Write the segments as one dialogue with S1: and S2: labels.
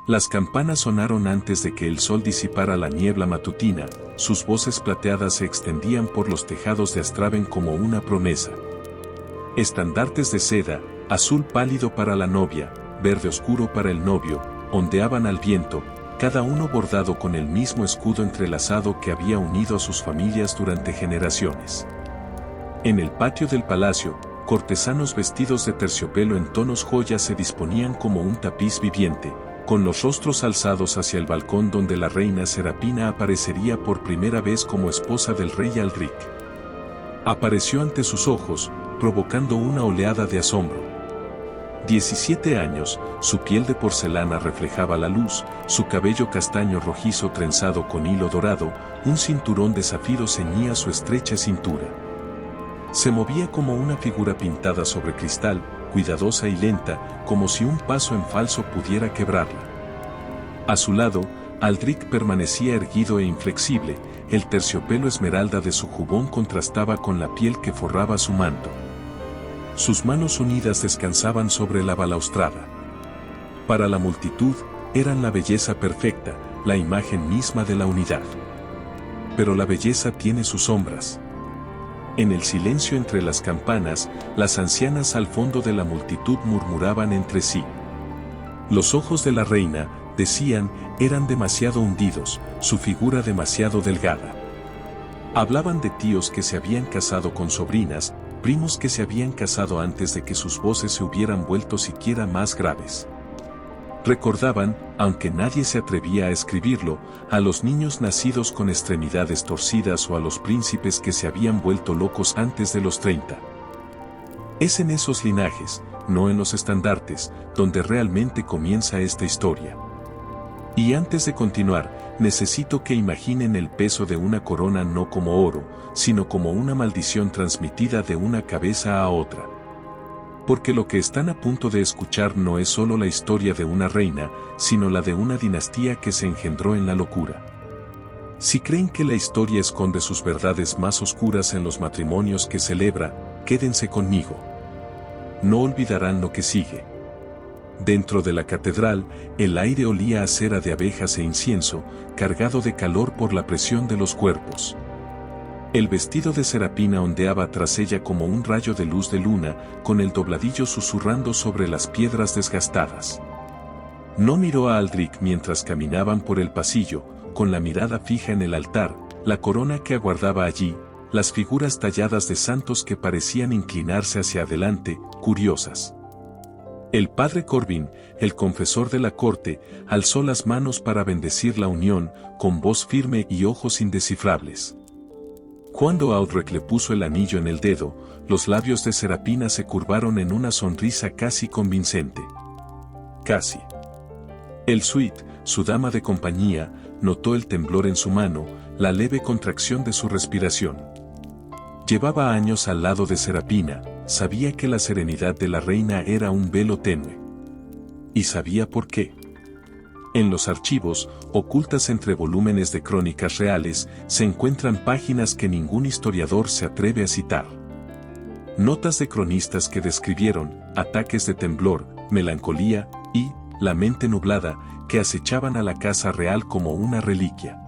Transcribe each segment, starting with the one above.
S1: Las campanas sonaron antes de que el sol disipara la niebla matutina, sus voces plateadas se extendían por los tejados de Astraven como una promesa. Estandartes de seda, azul pálido para la novia, verde oscuro para el novio, ondeaban al viento, cada uno bordado con el mismo escudo entrelazado que había unido a sus familias durante generaciones. En el patio del palacio, cortesanos vestidos de terciopelo en tonos joyas se disponían como un tapiz viviente, con los rostros alzados hacia el balcón donde la reina Serapina aparecería por primera vez como esposa del rey Aldric. Apareció ante sus ojos, provocando una oleada de asombro. 17 años, su piel de porcelana reflejaba la luz, su cabello castaño rojizo trenzado con hilo dorado, un cinturón de zafiro ceñía su estrecha cintura. Se movía como una figura pintada sobre cristal, cuidadosa y lenta, como si un paso en falso pudiera quebrarla. A su lado, Aldric permanecía erguido e inflexible, el terciopelo esmeralda de su jubón contrastaba con la piel que forraba su manto. Sus manos unidas descansaban sobre la balaustrada. Para la multitud, eran la belleza perfecta, la imagen misma de la unidad. Pero la belleza tiene sus sombras. En el silencio entre las campanas, las ancianas al fondo de la multitud murmuraban entre sí. Los ojos de la reina, decían, eran demasiado hundidos, su figura demasiado delgada. Hablaban de tíos que se habían casado con sobrinas, primos que se habían casado antes de que sus voces se hubieran vuelto siquiera más graves. Recordaban, aunque nadie se atrevía a escribirlo, a los niños nacidos con extremidades torcidas o a los príncipes que se habían vuelto locos antes de los 30. Es en esos linajes, no en los estandartes, donde realmente comienza esta historia. Y antes de continuar, necesito que imaginen el peso de una corona no como oro, sino como una maldición transmitida de una cabeza a otra. Porque lo que están a punto de escuchar no es solo la historia de una reina, sino la de una dinastía que se engendró en la locura. Si creen que la historia esconde sus verdades más oscuras en los matrimonios que celebra, quédense conmigo. No olvidarán lo que sigue. Dentro de la catedral, el aire olía a cera de abejas e incienso, cargado de calor por la presión de los cuerpos. El vestido de Serapina ondeaba tras ella como un rayo de luz de luna, con el dobladillo susurrando sobre las piedras desgastadas. No miró a Aldric mientras caminaban por el pasillo, con la mirada fija en el altar, la corona que aguardaba allí, las figuras talladas de santos que parecían inclinarse hacia adelante, curiosas. El padre Corbin, el confesor de la corte, alzó las manos para bendecir la unión, con voz firme y ojos indescifrables. Cuando Audrec le puso el anillo en el dedo, los labios de Serapina se curvaron en una sonrisa casi convincente. Casi. El Sweet, su dama de compañía, notó el temblor en su mano, la leve contracción de su respiración. Llevaba años al lado de Serapina, sabía que la serenidad de la reina era un velo tenue. Y sabía por qué. En los archivos, ocultas entre volúmenes de crónicas reales, se encuentran páginas que ningún historiador se atreve a citar. Notas de cronistas que describieron ataques de temblor, melancolía y la mente nublada que acechaban a la casa real como una reliquia.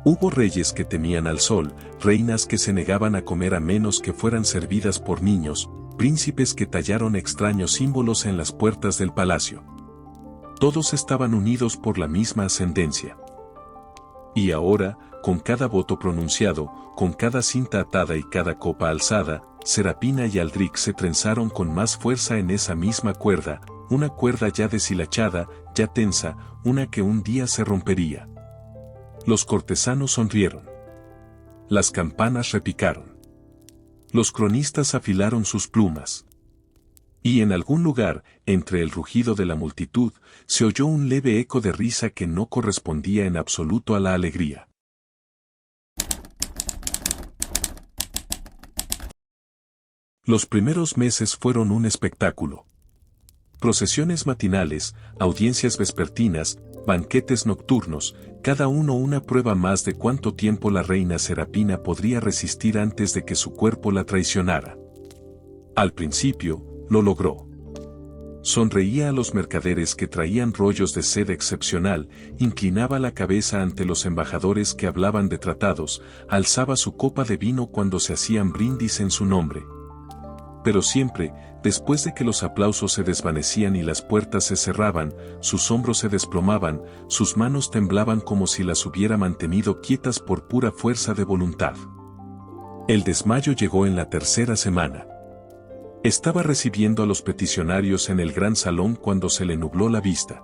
S1: Hubo reyes que temían al sol, reinas que se negaban a comer a menos que fueran servidas por niños, príncipes que tallaron extraños símbolos en las puertas del palacio. Todos estaban unidos por la misma ascendencia. Y ahora, con cada voto pronunciado, con cada cinta atada y cada copa alzada, Serapina y Aldric se trenzaron con más fuerza en esa misma cuerda, una cuerda ya deshilachada, ya tensa, una que un día se rompería. Los cortesanos sonrieron. Las campanas repicaron. Los cronistas afilaron sus plumas. Y en algún lugar, entre el rugido de la multitud, se oyó un leve eco de risa que no correspondía en absoluto a la alegría. Los primeros meses fueron un espectáculo. Procesiones matinales, audiencias vespertinas, banquetes nocturnos, cada uno una prueba más de cuánto tiempo la reina Serapina podría resistir antes de que su cuerpo la traicionara. Al principio, lo logró. Sonreía a los mercaderes que traían rollos de seda excepcional, inclinaba la cabeza ante los embajadores que hablaban de tratados, alzaba su copa de vino cuando se hacían brindis en su nombre. Pero siempre, después de que los aplausos se desvanecían y las puertas se cerraban, sus hombros se desplomaban, sus manos temblaban como si las hubiera mantenido quietas por pura fuerza de voluntad. El desmayo llegó en la tercera semana. Estaba recibiendo a los peticionarios en el gran salón cuando se le nubló la vista.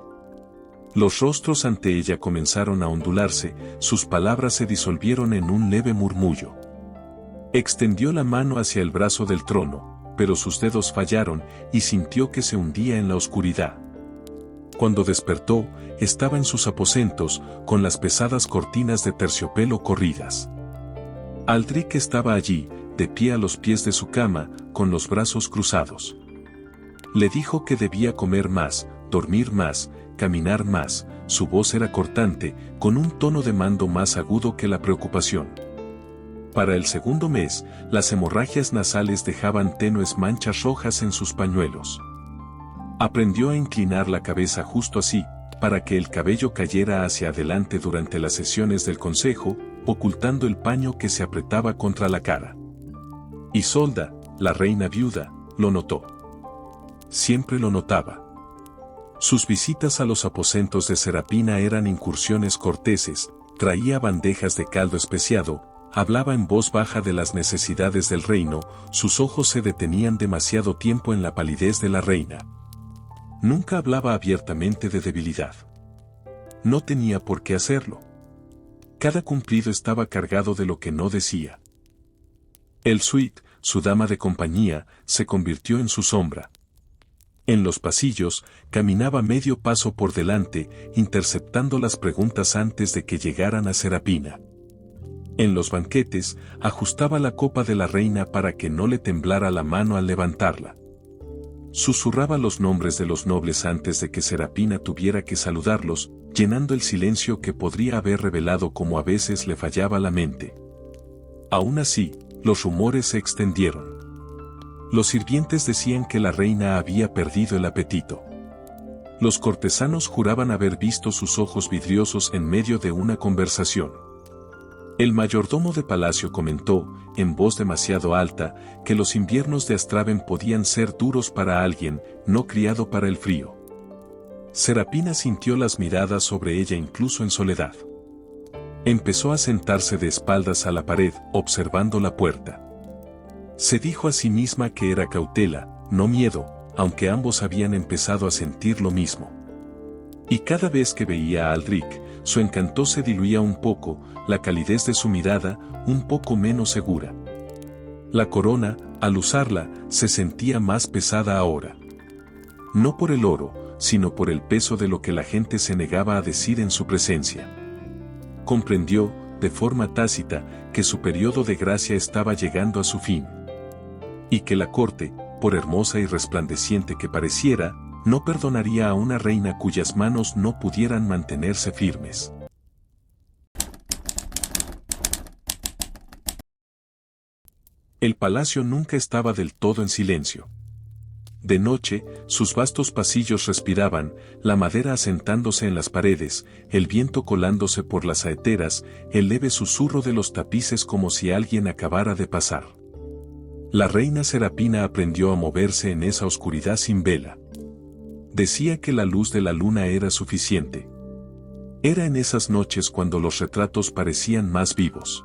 S1: Los rostros ante ella comenzaron a ondularse, sus palabras se disolvieron en un leve murmullo. Extendió la mano hacia el brazo del trono, pero sus dedos fallaron y sintió que se hundía en la oscuridad. Cuando despertó, estaba en sus aposentos, con las pesadas cortinas de terciopelo corridas. Aldrich estaba allí, de pie a los pies de su cama, con los brazos cruzados. Le dijo que debía comer más, dormir más, caminar más, su voz era cortante, con un tono de mando más agudo que la preocupación. Para el segundo mes, las hemorragias nasales dejaban tenues manchas rojas en sus pañuelos. Aprendió a inclinar la cabeza justo así, para que el cabello cayera hacia adelante durante las sesiones del consejo, ocultando el paño que se apretaba contra la cara. Isolda, la reina viuda, lo notó. Siempre lo notaba. Sus visitas a los aposentos de Serapina eran incursiones corteses, traía bandejas de caldo especiado, hablaba en voz baja de las necesidades del reino, sus ojos se detenían demasiado tiempo en la palidez de la reina. Nunca hablaba abiertamente de debilidad. No tenía por qué hacerlo. Cada cumplido estaba cargado de lo que no decía. El suite, su dama de compañía, se convirtió en su sombra. En los pasillos, caminaba medio paso por delante, interceptando las preguntas antes de que llegaran a Serapina. En los banquetes, ajustaba la copa de la reina para que no le temblara la mano al levantarla. Susurraba los nombres de los nobles antes de que Serapina tuviera que saludarlos, llenando el silencio que podría haber revelado cómo a veces le fallaba la mente. Aún así, los rumores se extendieron. Los sirvientes decían que la reina había perdido el apetito. Los cortesanos juraban haber visto sus ojos vidriosos en medio de una conversación. El mayordomo de palacio comentó, en voz demasiado alta, que los inviernos de Astraven podían ser duros para alguien, no criado para el frío. Serapina sintió las miradas sobre ella incluso en soledad. Empezó a sentarse de espaldas a la pared, observando la puerta. Se dijo a sí misma que era cautela, no miedo, aunque ambos habían empezado a sentir lo mismo. Y cada vez que veía a Aldrich, su encanto se diluía un poco, la calidez de su mirada, un poco menos segura. La corona, al usarla, se sentía más pesada ahora. No por el oro, sino por el peso de lo que la gente se negaba a decir en su presencia. Comprendió, de forma tácita, que su periodo de gracia estaba llegando a su fin. Y que la corte, por hermosa y resplandeciente que pareciera, no perdonaría a una reina cuyas manos no pudieran mantenerse firmes. El palacio nunca estaba del todo en silencio. De noche, sus vastos pasillos respiraban, la madera asentándose en las paredes, el viento colándose por las saeteras, el leve susurro de los tapices como si alguien acabara de pasar. La reina Serapina aprendió a moverse en esa oscuridad sin vela. Decía que la luz de la luna era suficiente. Era en esas noches cuando los retratos parecían más vivos.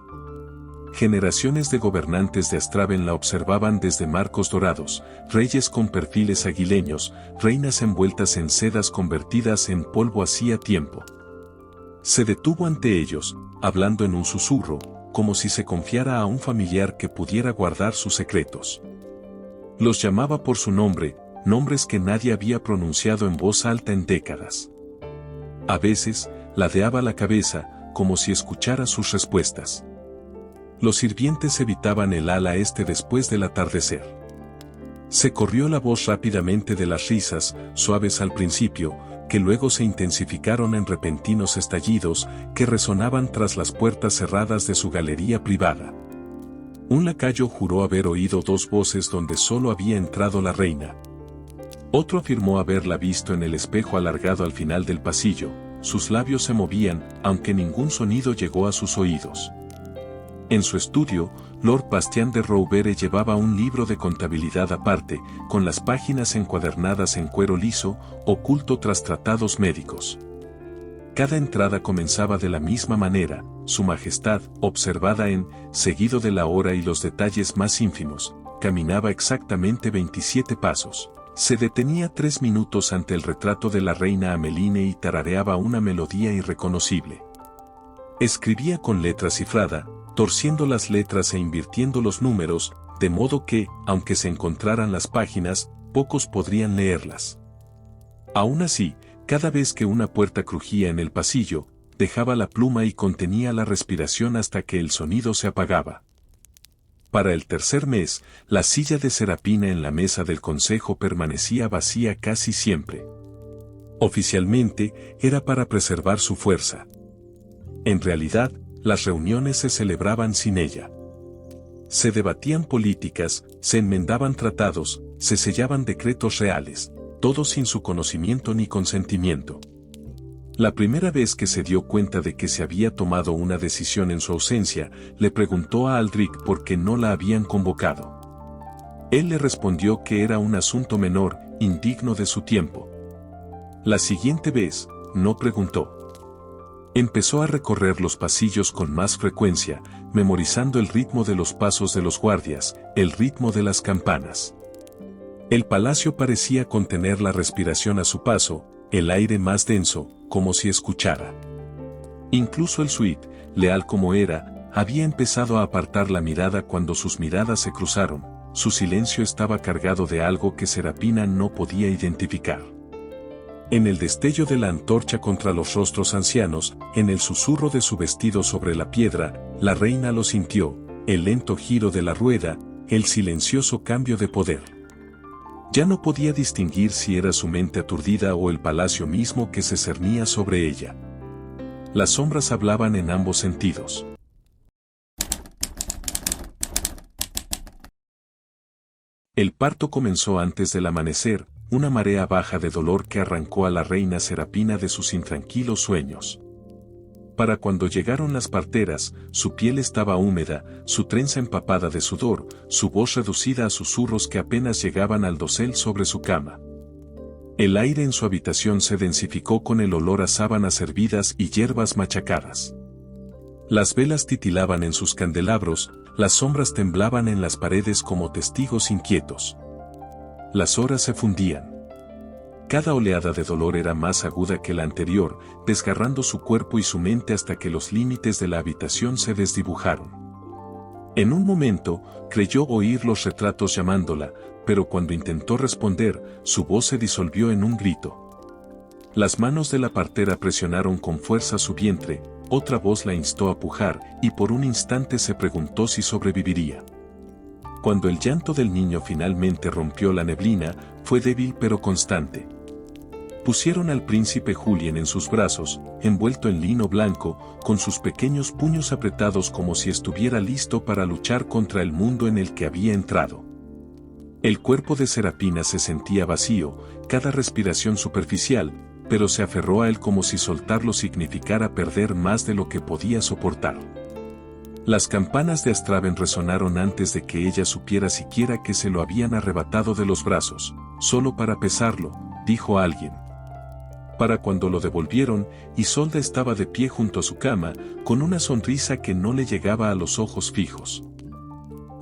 S1: Generaciones de gobernantes de Astraven la observaban desde marcos dorados, reyes con perfiles aguileños, reinas envueltas en sedas convertidas en polvo hacía tiempo. Se detuvo ante ellos, hablando en un susurro, como si se confiara a un familiar que pudiera guardar sus secretos. Los llamaba por su nombre, nombres que nadie había pronunciado en voz alta en décadas. A veces, ladeaba la cabeza, como si escuchara sus respuestas. Los sirvientes evitaban el ala este después del atardecer. Se corrió la voz rápidamente de las risas, suaves al principio, que luego se intensificaron en repentinos estallidos que resonaban tras las puertas cerradas de su galería privada. Un lacayo juró haber oído dos voces donde solo había entrado la reina. Otro afirmó haberla visto en el espejo alargado al final del pasillo. Sus labios se movían, aunque ningún sonido llegó a sus oídos. En su estudio, Lord Bastián de Rovere llevaba un libro de contabilidad aparte, con las páginas encuadernadas en cuero liso, oculto tras tratados médicos. Cada entrada comenzaba de la misma manera: Su Majestad, observada en, seguido de la hora y los detalles más ínfimos, caminaba exactamente 27 pasos. Se detenía 3 minutos ante el retrato de la reina Ameline y tarareaba una melodía irreconocible. Escribía con letra cifrada, torciendo las letras e invirtiendo los números, de modo que, aunque se encontraran las páginas, pocos podrían leerlas. Aún así, cada vez que una puerta crujía en el pasillo, dejaba la pluma y contenía la respiración hasta que el sonido se apagaba. Para el tercer mes, la silla de Serapina en la mesa del consejo permanecía vacía casi siempre. Oficialmente, era para preservar su fuerza. En realidad, las reuniones se celebraban sin ella. Se debatían políticas, se enmendaban tratados, se sellaban decretos reales, todo sin su conocimiento ni consentimiento. La primera vez que se dio cuenta de que se había tomado una decisión en su ausencia, le preguntó a Aldrich por qué no la habían convocado. Él le respondió que era un asunto menor, indigno de su tiempo. La siguiente vez, no preguntó. Empezó a recorrer los pasillos con más frecuencia, memorizando el ritmo de los pasos de los guardias, el ritmo de las campanas. El palacio parecía contener la respiración a su paso, el aire más denso, como si escuchara. Incluso el suite, leal como era, había empezado a apartar la mirada cuando sus miradas se cruzaron. Su silencio estaba cargado de algo que Serapina no podía identificar. En el destello de la antorcha contra los rostros ancianos, en el susurro de su vestido sobre la piedra, la reina lo sintió: el lento giro de la rueda, el silencioso cambio de poder. Ya no podía distinguir si era su mente aturdida o el palacio mismo que se cernía sobre ella. Las sombras hablaban en ambos sentidos. El parto comenzó antes del amanecer, una marea baja de dolor que arrancó a la reina Serapina de sus intranquilos sueños. Para cuando llegaron las parteras, su piel estaba húmeda, su trenza empapada de sudor, su voz reducida a susurros que apenas llegaban al dosel sobre su cama. El aire en su habitación se densificó con el olor a sábanas hervidas y hierbas machacadas. Las velas titilaban en sus candelabros, las sombras temblaban en las paredes como testigos inquietos. Las horas se fundían. Cada oleada de dolor era más aguda que la anterior, desgarrando su cuerpo y su mente hasta que los límites de la habitación se desdibujaron. En un momento, creyó oír los retratos llamándola, pero cuando intentó responder, su voz se disolvió en un grito. Las manos de la partera presionaron con fuerza su vientre, otra voz la instó a pujar, y por un instante se preguntó si sobreviviría. Cuando el llanto del niño finalmente rompió la neblina, fue débil pero constante. Pusieron al príncipe Julien en sus brazos, envuelto en lino blanco, con sus pequeños puños apretados como si estuviera listo para luchar contra el mundo en el que había entrado. El cuerpo de Serapina se sentía vacío, cada respiración superficial, pero se aferró a él como si soltarlo significara perder más de lo que podía soportar. Las campanas de Astraven resonaron antes de que ella supiera siquiera que se lo habían arrebatado de los brazos. Solo para pesarlo, dijo alguien. Para cuando lo devolvieron, Isolda estaba de pie junto a su cama, con una sonrisa que no le llegaba a los ojos fijos.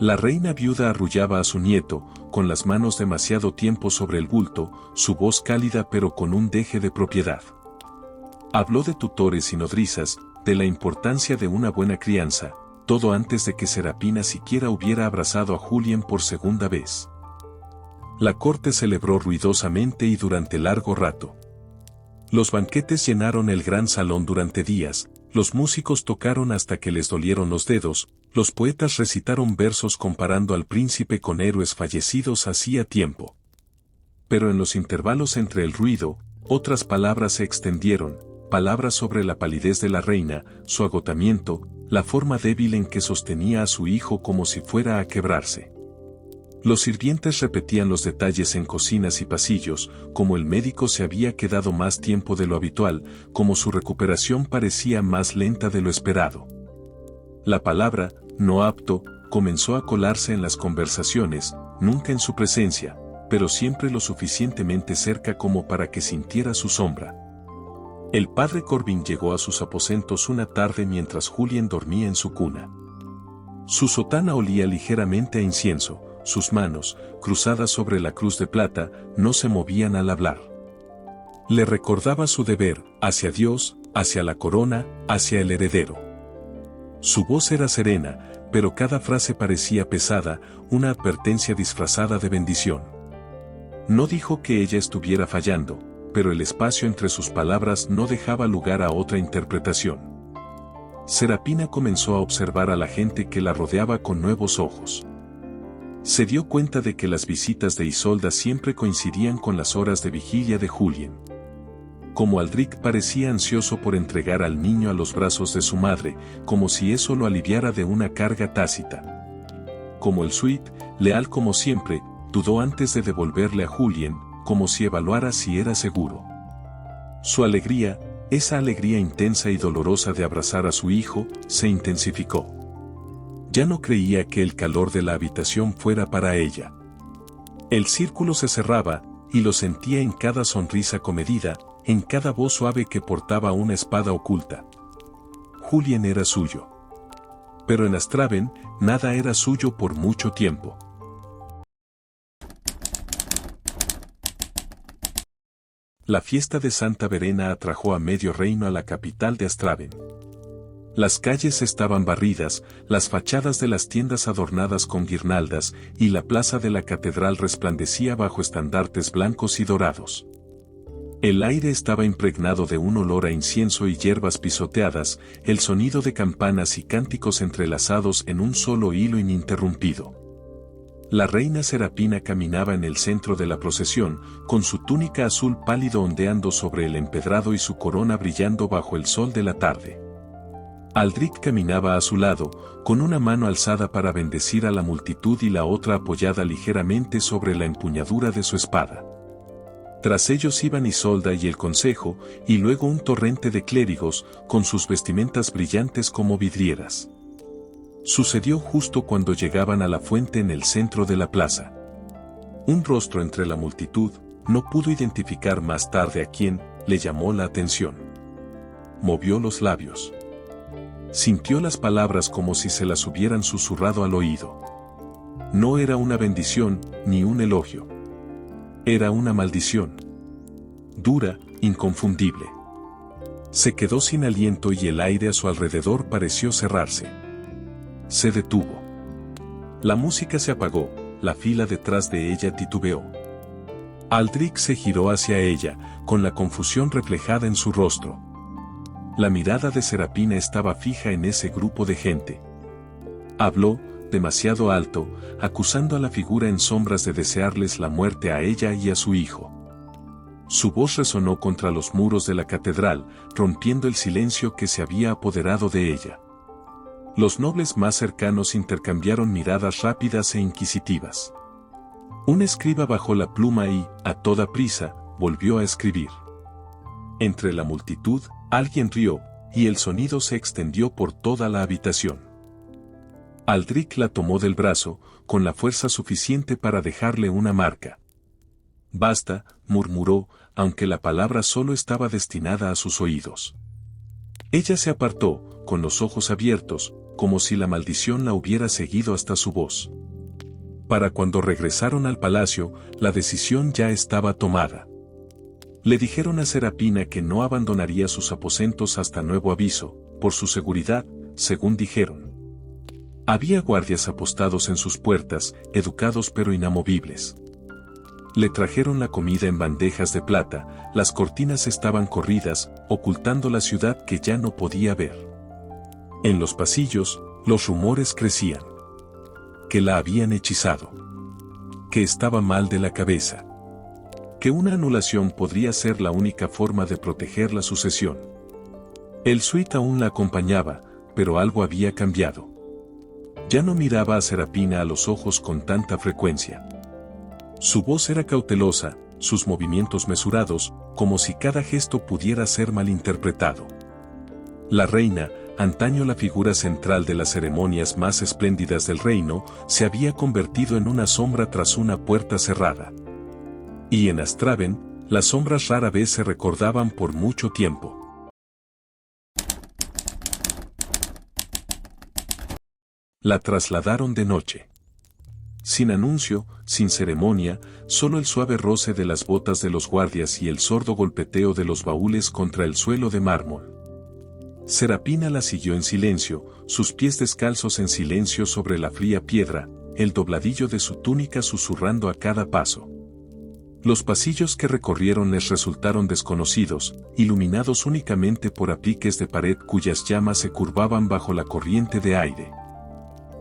S1: La reina viuda arrullaba a su nieto, con las manos demasiado tiempo sobre el bulto, su voz cálida pero con un deje de propiedad. Habló de tutores y nodrizas, de la importancia de una buena crianza, todo antes de que Serapina siquiera hubiera abrazado a Julien por segunda vez. La corte celebró ruidosamente y durante largo rato. Los banquetes llenaron el gran salón durante días, los músicos tocaron hasta que les dolieron los dedos, los poetas recitaron versos comparando al príncipe con héroes fallecidos hacía tiempo. Pero en los intervalos entre el ruido, otras palabras se extendieron, palabras sobre la palidez de la reina, su agotamiento, la forma débil en que sostenía a su hijo como si fuera a quebrarse. Los sirvientes repetían los detalles en cocinas y pasillos, como el médico se había quedado más tiempo de lo habitual, como su recuperación parecía más lenta de lo esperado. La palabra, no apto, comenzó a colarse en las conversaciones, nunca en su presencia, pero siempre lo suficientemente cerca como para que sintiera su sombra. El padre Corbin llegó a sus aposentos una tarde mientras Julien dormía en su cuna. Su sotana olía ligeramente a incienso, sus manos, cruzadas sobre la cruz de plata, no se movían al hablar. Le recordaba su deber, hacia Dios, hacia la corona, hacia el heredero. Su voz era serena, pero cada frase parecía pesada, una advertencia disfrazada de bendición. No dijo que ella estuviera fallando, pero el espacio entre sus palabras no dejaba lugar a otra interpretación. Serapina comenzó a observar a la gente que la rodeaba con nuevos ojos. Se dio cuenta de que las visitas de Isolda siempre coincidían con las horas de vigilia de Julien. Como Aldrich parecía ansioso por entregar al niño a los brazos de su madre, como si eso lo aliviara de una carga tácita. Como el Sweet, leal como siempre, dudó antes de devolverle a Julien, como si evaluara si era seguro. Su alegría, esa alegría intensa y dolorosa de abrazar a su hijo, se intensificó. Ya no creía que el calor de la habitación fuera para ella. El círculo se cerraba, y lo sentía en cada sonrisa comedida, en cada voz suave que portaba una espada oculta. Julien era suyo. Pero en Astraven, nada era suyo por mucho tiempo. La fiesta de Santa Verena atrajo a medio reino a la capital de Astraven. Las calles estaban barridas, las fachadas de las tiendas adornadas con guirnaldas, y la plaza de la catedral resplandecía bajo estandartes blancos y dorados. El aire estaba impregnado de un olor a incienso y hierbas pisoteadas, el sonido de campanas y cánticos entrelazados en un solo hilo ininterrumpido. La reina Serapina caminaba en el centro de la procesión, con su túnica azul pálido ondeando sobre el empedrado y su corona brillando bajo el sol de la tarde. Aldrich caminaba a su lado, con una mano alzada para bendecir a la multitud y la otra apoyada ligeramente sobre la empuñadura de su espada. Tras ellos iban Isolda y el consejo, y luego un torrente de clérigos, con sus vestimentas brillantes como vidrieras. Sucedió justo cuando llegaban a la fuente en el centro de la plaza. Un rostro entre la multitud, no pudo identificar más tarde a quién, le llamó la atención. Movió los labios. Sintió las palabras como si se las hubieran susurrado al oído. No era una bendición, ni un elogio. Era una maldición. Dura, inconfundible. Se quedó sin aliento y el aire a su alrededor pareció cerrarse. Se detuvo. La música se apagó, la fila detrás de ella titubeó. Aldrich se giró hacia ella, con la confusión reflejada en su rostro. La mirada de Serapina estaba fija en ese grupo de gente. Habló, demasiado alto, acusando a la figura en sombras de desearles la muerte a ella y a su hijo. Su voz resonó contra los muros de la catedral, rompiendo el silencio que se había apoderado de ella. Los nobles más cercanos intercambiaron miradas rápidas e inquisitivas. Un escriba bajó la pluma y, a toda prisa, volvió a escribir. Entre la multitud, alguien rió, y el sonido se extendió por toda la habitación. Aldrich la tomó del brazo, con la fuerza suficiente para dejarle una marca. Basta, murmuró, aunque la palabra solo estaba destinada a sus oídos. Ella se apartó, con los ojos abiertos, como si la maldición la hubiera seguido hasta su voz. Para cuando regresaron al palacio, la decisión ya estaba tomada. Le dijeron a Serapina que no abandonaría sus aposentos hasta nuevo aviso, por su seguridad, según dijeron. Había guardias apostados en sus puertas, educados pero inamovibles. Le trajeron la comida en bandejas de plata, las cortinas estaban corridas, ocultando la ciudad que ya no podía ver. En los pasillos, los rumores crecían. Que la habían hechizado. Que estaba mal de la cabeza. Que una anulación podría ser la única forma de proteger la sucesión. El Sweet aún la acompañaba, pero algo había cambiado. Ya no miraba a Serapina a los ojos con tanta frecuencia. Su voz era cautelosa, sus movimientos mesurados, como si cada gesto pudiera ser malinterpretado. La reina, antaño la figura central de las ceremonias más espléndidas del reino, se había convertido en una sombra tras una puerta cerrada. Y en Astraven, las sombras rara vez se recordaban por mucho tiempo. La trasladaron de noche. Sin anuncio, sin ceremonia, solo el suave roce de las botas de los guardias y el sordo golpeteo de los baúles contra el suelo de mármol. Serapina la siguió en silencio, sus pies descalzos en silencio sobre la fría piedra, el dobladillo de su túnica susurrando a cada paso. Los pasillos que recorrieron les resultaron desconocidos, iluminados únicamente por apliques de pared cuyas llamas se curvaban bajo la corriente de aire.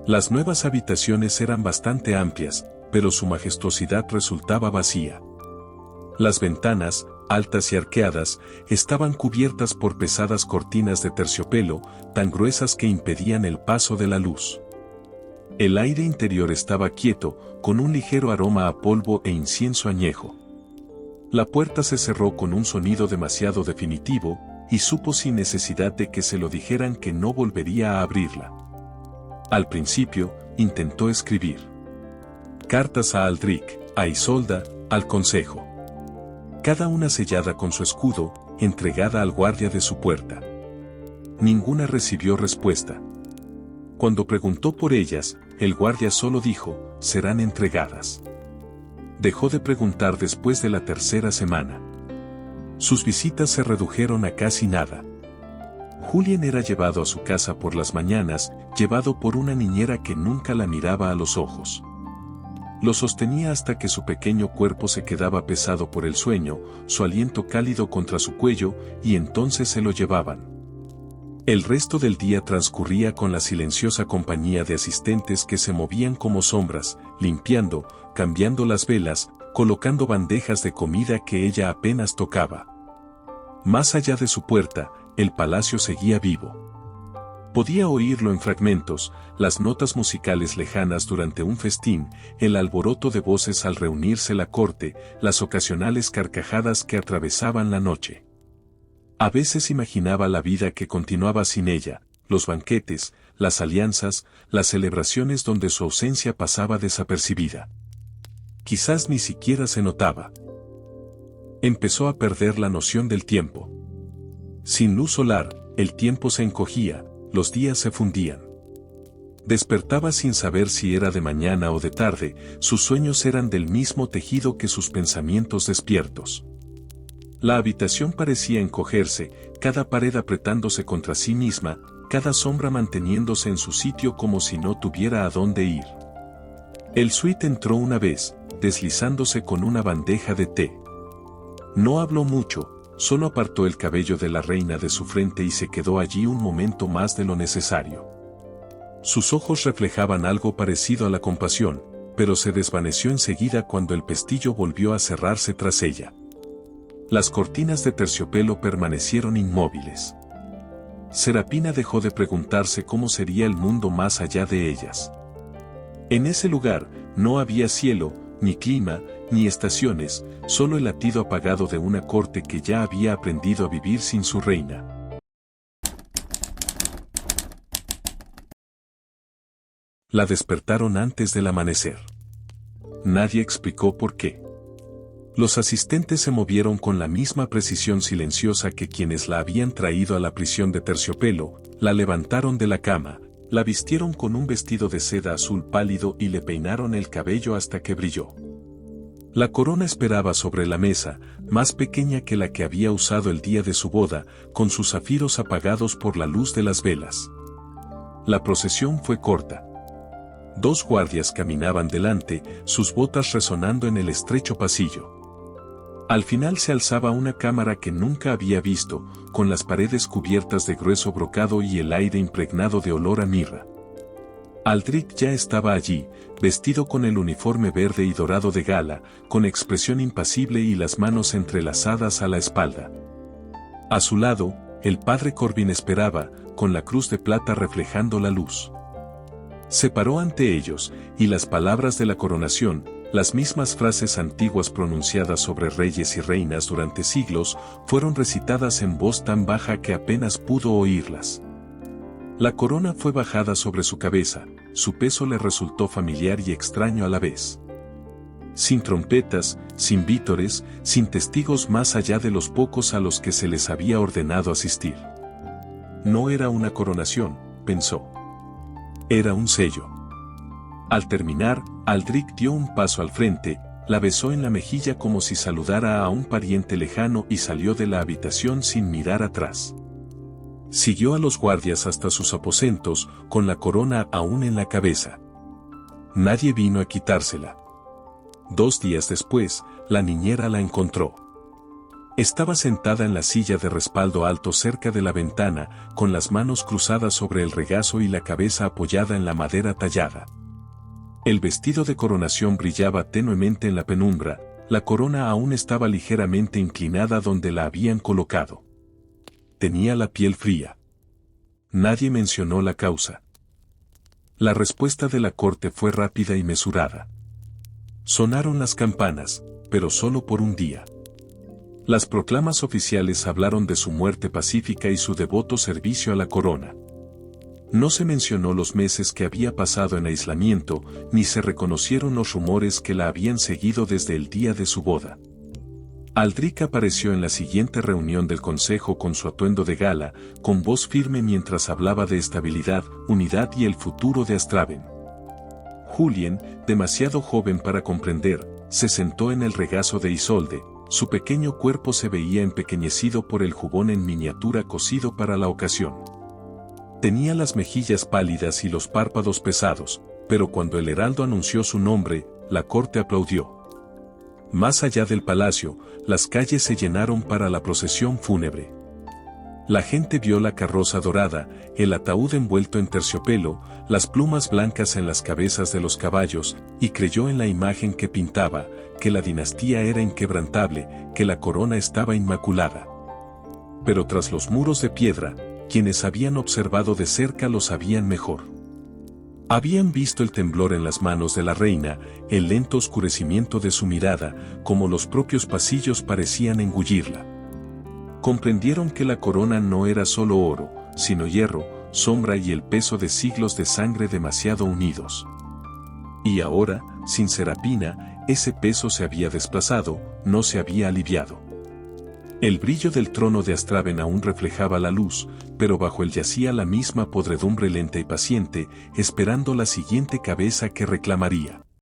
S1: Las nuevas habitaciones eran bastante amplias, pero su majestuosidad resultaba vacía. Las ventanas, altas y arqueadas, estaban cubiertas por pesadas cortinas de terciopelo, tan gruesas que impedían el paso de la luz. El aire interior estaba quieto, con un ligero aroma a polvo e incienso añejo. La puerta se cerró con un sonido demasiado definitivo, y supo sin necesidad de que se lo dijeran que no volvería a abrirla. Al principio, intentó escribir cartas a Aldric, a Isolda, al consejo. Cada una sellada con su escudo, entregada al guardia de su puerta. Ninguna recibió respuesta. Cuando preguntó por ellas, el guardia solo dijo, serán entregadas. Dejó de preguntar después de la tercera semana. Sus visitas se redujeron a casi nada. Julien era llevado a su casa por las mañanas, llevado por una niñera que nunca la miraba a los ojos. Lo sostenía hasta que su pequeño cuerpo se quedaba pesado por el sueño, su aliento cálido contra su cuello, y entonces se lo llevaban. El resto del día transcurría con la silenciosa compañía de asistentes que se movían como sombras, limpiando, cambiando las velas, colocando bandejas de comida que ella apenas tocaba. Más allá de su puerta, el palacio seguía vivo. Podía oírlo en fragmentos, las notas musicales lejanas durante un festín, el alboroto de voces al reunirse la corte, las ocasionales carcajadas que atravesaban la noche. A veces imaginaba la vida que continuaba sin ella, los banquetes, las alianzas, las celebraciones donde su ausencia pasaba desapercibida. Quizás ni siquiera se notaba. Empezó a perder la noción del tiempo. Sin luz solar, el tiempo se encogía, los días se fundían. Despertaba sin saber si era de mañana o de tarde, sus sueños eran del mismo tejido que sus pensamientos despiertos. La habitación parecía encogerse, cada pared apretándose contra sí misma, cada sombra manteniéndose en su sitio como si no tuviera a dónde ir. El suite entró una vez, deslizándose con una bandeja de té. No habló mucho, solo apartó el cabello de la reina de su frente y se quedó allí un momento más de lo necesario. Sus ojos reflejaban algo parecido a la compasión, pero se desvaneció enseguida cuando el pestillo volvió a cerrarse tras ella. Las cortinas de terciopelo permanecieron inmóviles. Serapina dejó de preguntarse cómo sería el mundo más allá de ellas. En ese lugar, no había cielo, ni clima, ni estaciones, solo el latido apagado de una corte que ya había aprendido a vivir sin su reina. La despertaron antes del amanecer. Nadie explicó por qué. Los asistentes se movieron con la misma precisión silenciosa que quienes la habían traído a la prisión de terciopelo, la levantaron de la cama, la vistieron con un vestido de seda azul pálido y le peinaron el cabello hasta que brilló. La corona esperaba sobre la mesa, más pequeña que la que había usado el día de su boda, con sus zafiros apagados por la luz de las velas. La procesión fue corta. 2 guardias caminaban delante, sus botas resonando en el estrecho pasillo. Al final se alzaba una cámara que nunca había visto, con las paredes cubiertas de grueso brocado y el aire impregnado de olor a mirra. Aldric ya estaba allí, vestido con el uniforme verde y dorado de gala, con expresión impasible y las manos entrelazadas a la espalda. A su lado, el padre Corbin esperaba, con la cruz de plata reflejando la luz. Se paró ante ellos, y las palabras de la coronación, las mismas frases antiguas pronunciadas sobre reyes y reinas durante siglos, fueron recitadas en voz tan baja que apenas pudo oírlas. La corona fue bajada sobre su cabeza, su peso le resultó familiar y extraño a la vez. Sin trompetas, sin vítores, sin testigos más allá de los pocos a los que se les había ordenado asistir. No era una coronación, pensó. Era un sello. Al terminar, Aldrich dio un paso al frente, la besó en la mejilla como si saludara a un pariente lejano y salió de la habitación sin mirar atrás. Siguió a los guardias hasta sus aposentos, con la corona aún en la cabeza. Nadie vino a quitársela. 2 días después, la niñera la encontró. Estaba sentada en la silla de respaldo alto cerca de la ventana, con las manos cruzadas sobre el regazo y la cabeza apoyada en la madera tallada. El vestido de coronación brillaba tenuemente en la penumbra, la corona aún estaba ligeramente inclinada donde la habían colocado. Tenía la piel fría. Nadie mencionó la causa. La respuesta de la corte fue rápida y mesurada. Sonaron las campanas, pero solo por un día. Las proclamas oficiales hablaron de su muerte pacífica y su devoto servicio a la corona. No se mencionó los meses que había pasado en aislamiento, ni se reconocieron los rumores que la habían seguido desde el día de su boda. Aldrich apareció en la siguiente reunión del consejo con su atuendo de gala, con voz firme mientras hablaba de estabilidad, unidad y el futuro de Astraven. Julien, demasiado joven para comprender, se sentó en el regazo de Isolde, su pequeño cuerpo se veía empequeñecido por el jubón en miniatura cosido para la ocasión. Tenía las mejillas pálidas y los párpados pesados, pero cuando el heraldo anunció su nombre, la corte aplaudió. Más allá del palacio, las calles se llenaron para la procesión fúnebre. La gente vio la carroza dorada, el ataúd envuelto en terciopelo, las plumas blancas en las cabezas de los caballos, y creyó en la imagen que pintaba, que la dinastía era inquebrantable, que la corona estaba inmaculada. Pero tras los muros de piedra, quienes habían observado de cerca lo sabían mejor. Habían visto el temblor en las manos de la reina, el lento oscurecimiento de su mirada, como los propios pasillos parecían engullirla. Comprendieron que la corona no era solo oro, sino hierro, sombra y el peso de siglos de sangre demasiado unidos. Y ahora, sin Serapina, ese peso se había desplazado, no se había aliviado. El brillo del trono de Astraven aún reflejaba la luz, pero bajo él yacía la misma podredumbre lenta y paciente, esperando la siguiente cabeza que reclamaría.